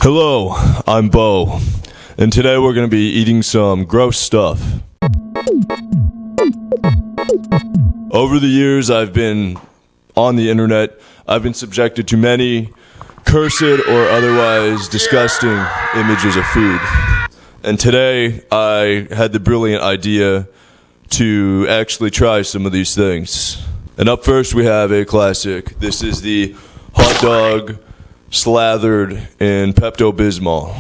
Hello, I'm Bo, and today we're going to be eating some gross stuff. Over the years I've been on the internet, I've been subjected to many cursed or otherwise disgusting images of food. And today I had the brilliant idea to actually try some of these things. And up first we have a classic. This is the hot dog slathered in Pepto-Bismol.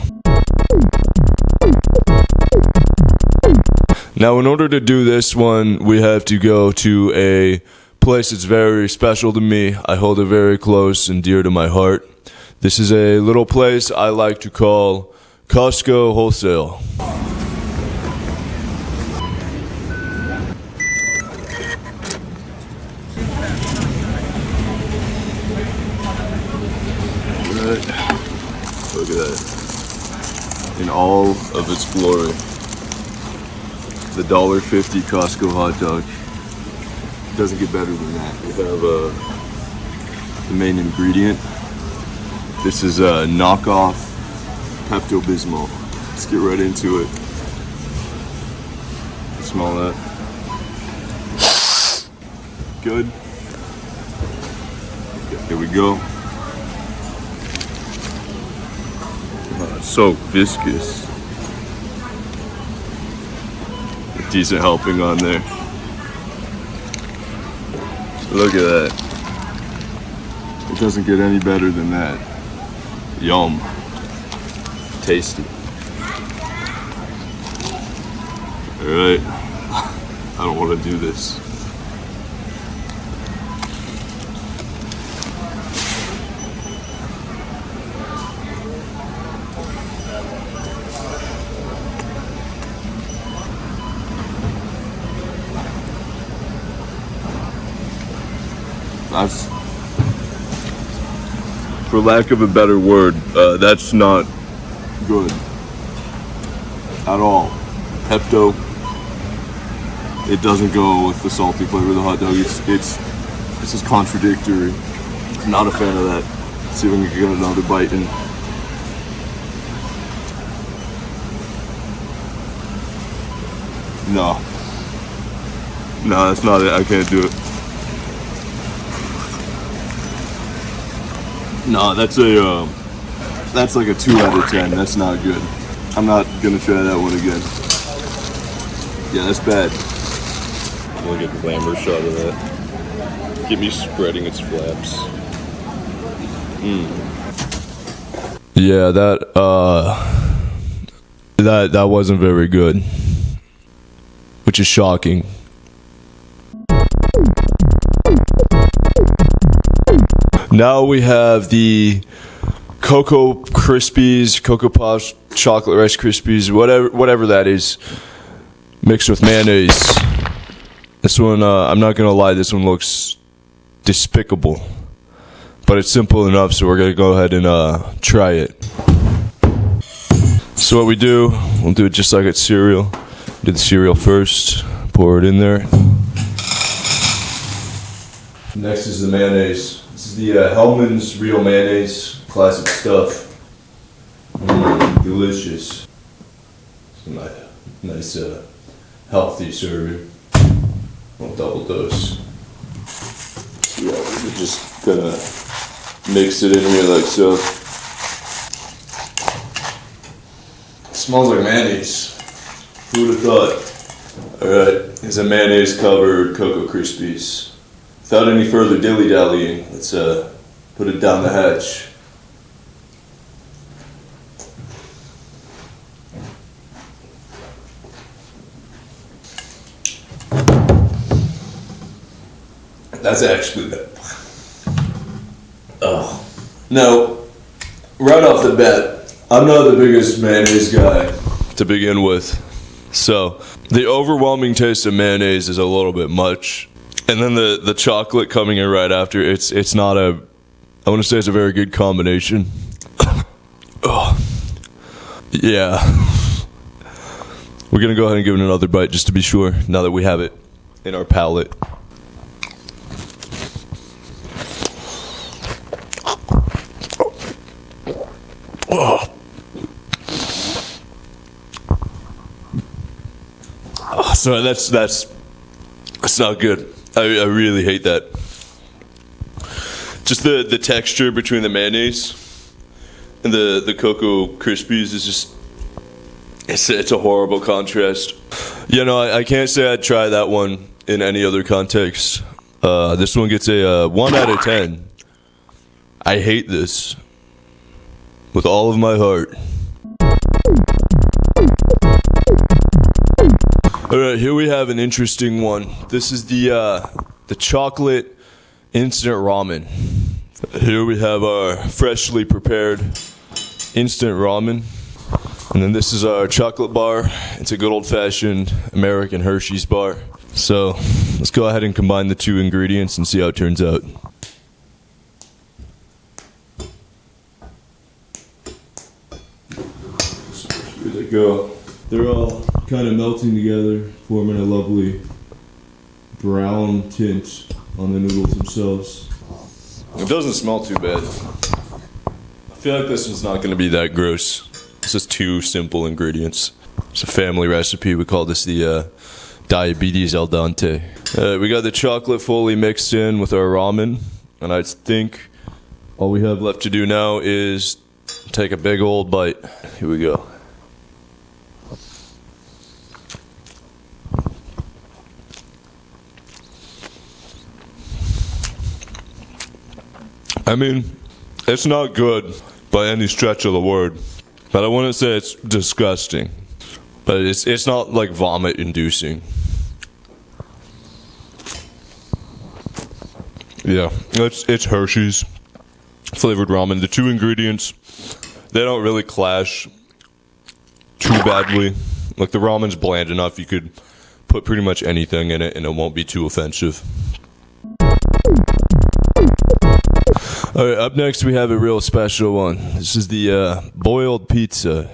Now, in order to do this one, we have to go to a place that's very special to me. I hold it very close and dear to my heart. This is a little place I like to call Costco Wholesale. Look at that. In all of its glory. The $1.50 Costco hot dog. It doesn't get better than that. We have the main ingredient. This is a knockoff Pepto-Bismol. Let's get right into it. Smell that. Good. Here we go. It's so viscous. A decent helping on there. Look at that. It doesn't get any better than that. Yum. Tasty. Alright. I don't want to do this. That's, for lack of a better word, that's not good at all. Pepto, it doesn't go with the salty flavor of the hot dog. This is contradictory. Not a fan of that. Let's see if we can get another bite in. No, that's not it. I can't do it. No, that's like a 2 out of 10. That's not good. I'm not gonna try that one again. Yeah, that's bad. We'll get a glamour shot of that. Get me spreading its flaps. Yeah, that wasn't very good, which is shocking. Now we have the Cocoa Krispies, Cocoa Puffs, Chocolate Rice Krispies, whatever that is, mixed with mayonnaise. This one, I'm not gonna lie, this one looks despicable, but it's simple enough, so we're gonna go ahead and try it. So what we do, we'll do it just like it's cereal. Do the cereal first, pour it in there. Next is the mayonnaise. This is the Hellmann's Real Mayonnaise, classic stuff. Delicious. Nice, healthy serving. A double dose. So yeah, we're just gonna mix it in here like so. It smells like mayonnaise. Who would have thought? Alright, here's a mayonnaise covered Cocoa Krispies. Without any further dilly-dallying, let's put it down the hatch. That's actually oh. Now, right off the bat, I'm not the biggest mayonnaise guy to begin with. So, the overwhelming taste of mayonnaise is a little bit much. And then the chocolate coming in right after, it's not I want to say it's a very good combination. Oh. Yeah. We're gonna go ahead and give it another bite just to be sure, now that we have it in our palate. Oh. Oh, sorry, that's not good. I really hate that. Just the texture between the mayonnaise and the Cocoa Krispies is just, it's a horrible contrast. You know, I can't say I'd try that one in any other context. This one gets a 1 out of 10. I hate this with all of my heart. Alright, here we have an interesting one. This is the chocolate instant ramen. Here we have our freshly prepared instant ramen. And then this is our chocolate bar. It's a good old-fashioned American Hershey's bar. So let's go ahead and combine the two ingredients and see how it turns out. Here they go. They're all kind of melting together, forming a lovely brown tint on the noodles themselves. It doesn't smell too bad. I feel like this one's not going to be that gross. It's just 2 simple ingredients. It's a family recipe. We call this the diabetes al dente. We got the chocolate fully mixed in with our ramen, and I think all we have left to do now is take a big old bite. Here we go. I mean, it's not good by any stretch of the word, but I wouldn't say it's disgusting. But it's not like vomit inducing. Yeah, it's Hershey's flavored ramen. The 2 ingredients, they don't really clash too badly. Like the ramen's bland enough, you could put pretty much anything in it and it won't be too offensive. Alright, up next we have a real special one. This is the boiled pizza.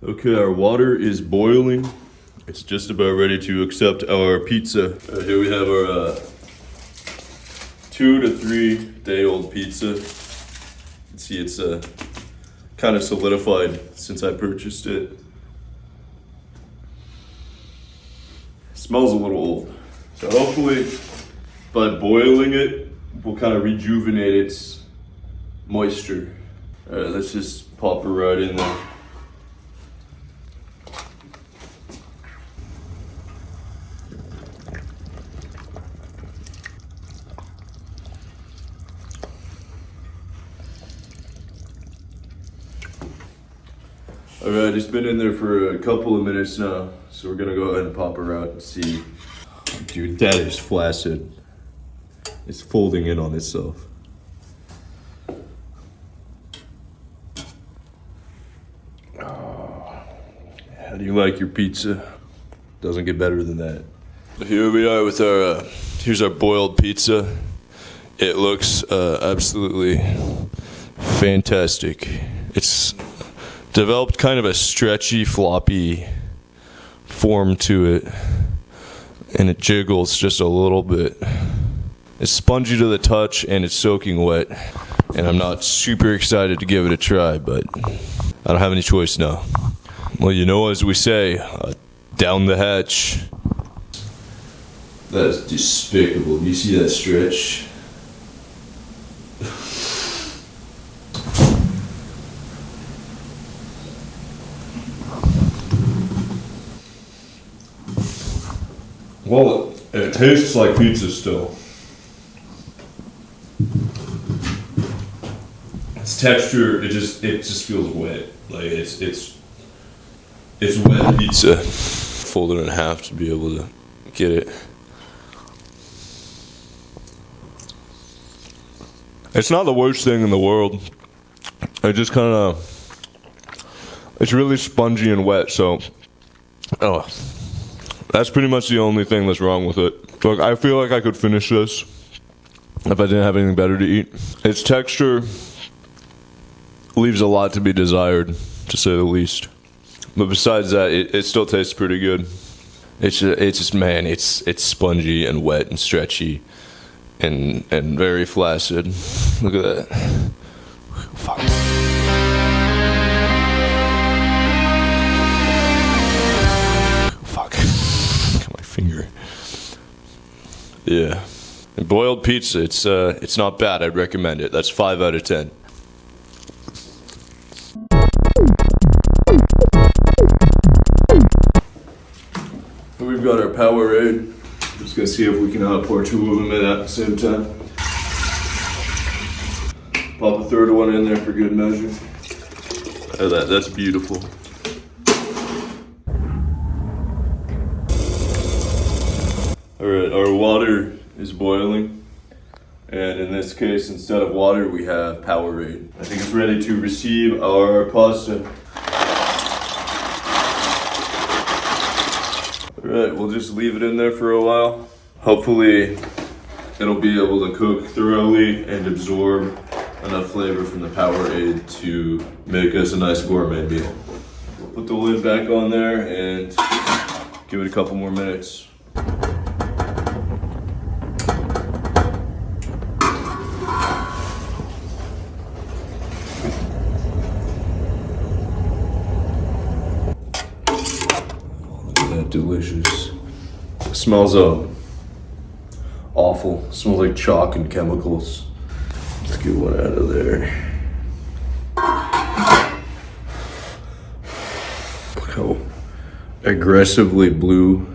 Okay, our water is boiling. It's just about ready to accept our pizza. Here we have our 2 to 3 day old pizza. You can see it's kind of solidified since I purchased it. It smells a little old. So hopefully by boiling it, we'll kind of rejuvenate its moisture. Alright, let's just pop it right in there. Alright, it's been in there for a couple of minutes now, so we're gonna go ahead and pop her out and see. Dude, that is flaccid. It's folding in on itself. Oh, how do you like your pizza? Doesn't get better than that. Here we are with our, here's our boiled pizza. It looks absolutely fantastic. It's developed kind of a stretchy, floppy form to it, and it jiggles just a little bit. It's spongy to the touch and it's soaking wet, and I'm not super excited to give it a try, but I don't have any choice now. Well, you know, as we say, down the hatch. That is despicable. Do you see that stretch? Well, it tastes like pizza still. Its texture, it just feels wet. Like it's wet pizza. Fold it in half to be able to get it. It's not the worst thing in the world. It just kind of, it's really spongy and wet. So, that's pretty much the only thing that's wrong with it. Look, I feel like I could finish this if I didn't have anything better to eat. Its texture leaves a lot to be desired, to to say the least. But besides that, it still tastes pretty good. It's just man, it's spongy and wet and stretchy, and very flaccid. Look at that. Fuck. Fuck. Got my finger. Yeah. And boiled pizza, it's not bad. I'd recommend it. That's 5 out of 10. We've got our Powerade. Just gonna see if we can pour 2 of them in at the same time. Pop a third one in there for good measure. Oh, that's beautiful. Alright, our water is boiling. And in this case, instead of water, we have Powerade. I think it's ready to receive our pasta. Alright, we'll just leave it in there for a while. Hopefully, it'll be able to cook thoroughly and absorb enough flavor from the Powerade to make us a nice gourmet meal. We'll put the lid back on there and give it a couple more minutes. Delicious. It smells awful. It smells like chalk and chemicals. Let's get one out of there. Look how aggressively blue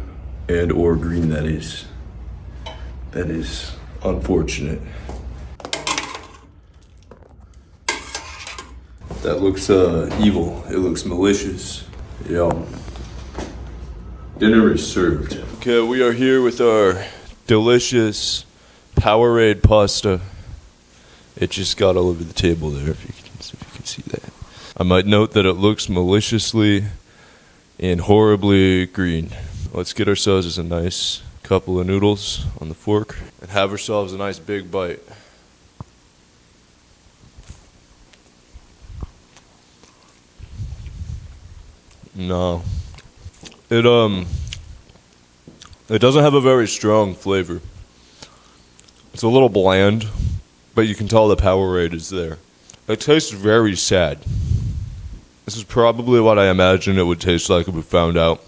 and or green that is. That is unfortunate. That looks evil. It looks malicious. Yum. Dinner is served. Okay, we are here with our delicious Powerade pasta. It just got all over the table there, if you can see that. I might note that it looks maliciously and horribly green. Let's get ourselves a nice couple of noodles on the fork and have ourselves a nice big bite. No. It doesn't have a very strong flavor. It's a little bland, but you can tell the Powerade is there. It tastes very sad. This is probably what I imagined it would taste like if we found out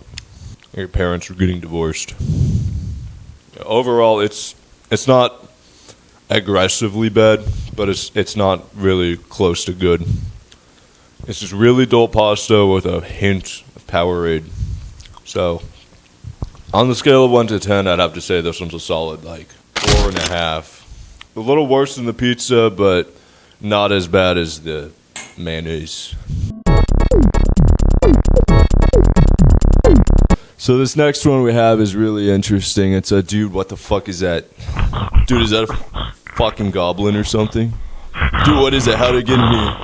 your parents were getting divorced. Overall, it's not aggressively bad, but it's not really close to good. It's just really dull pasta with a hint of Powerade. So, on the scale of 1 to 10, I'd have to say this one's a solid, 4.5. A little worse than the pizza, but not as bad as the mayonnaise. So this next one we have is really interesting. It's a dude, what the fuck is that? Dude, is that a fucking goblin or something? Dude, what is it? How'd it get in here?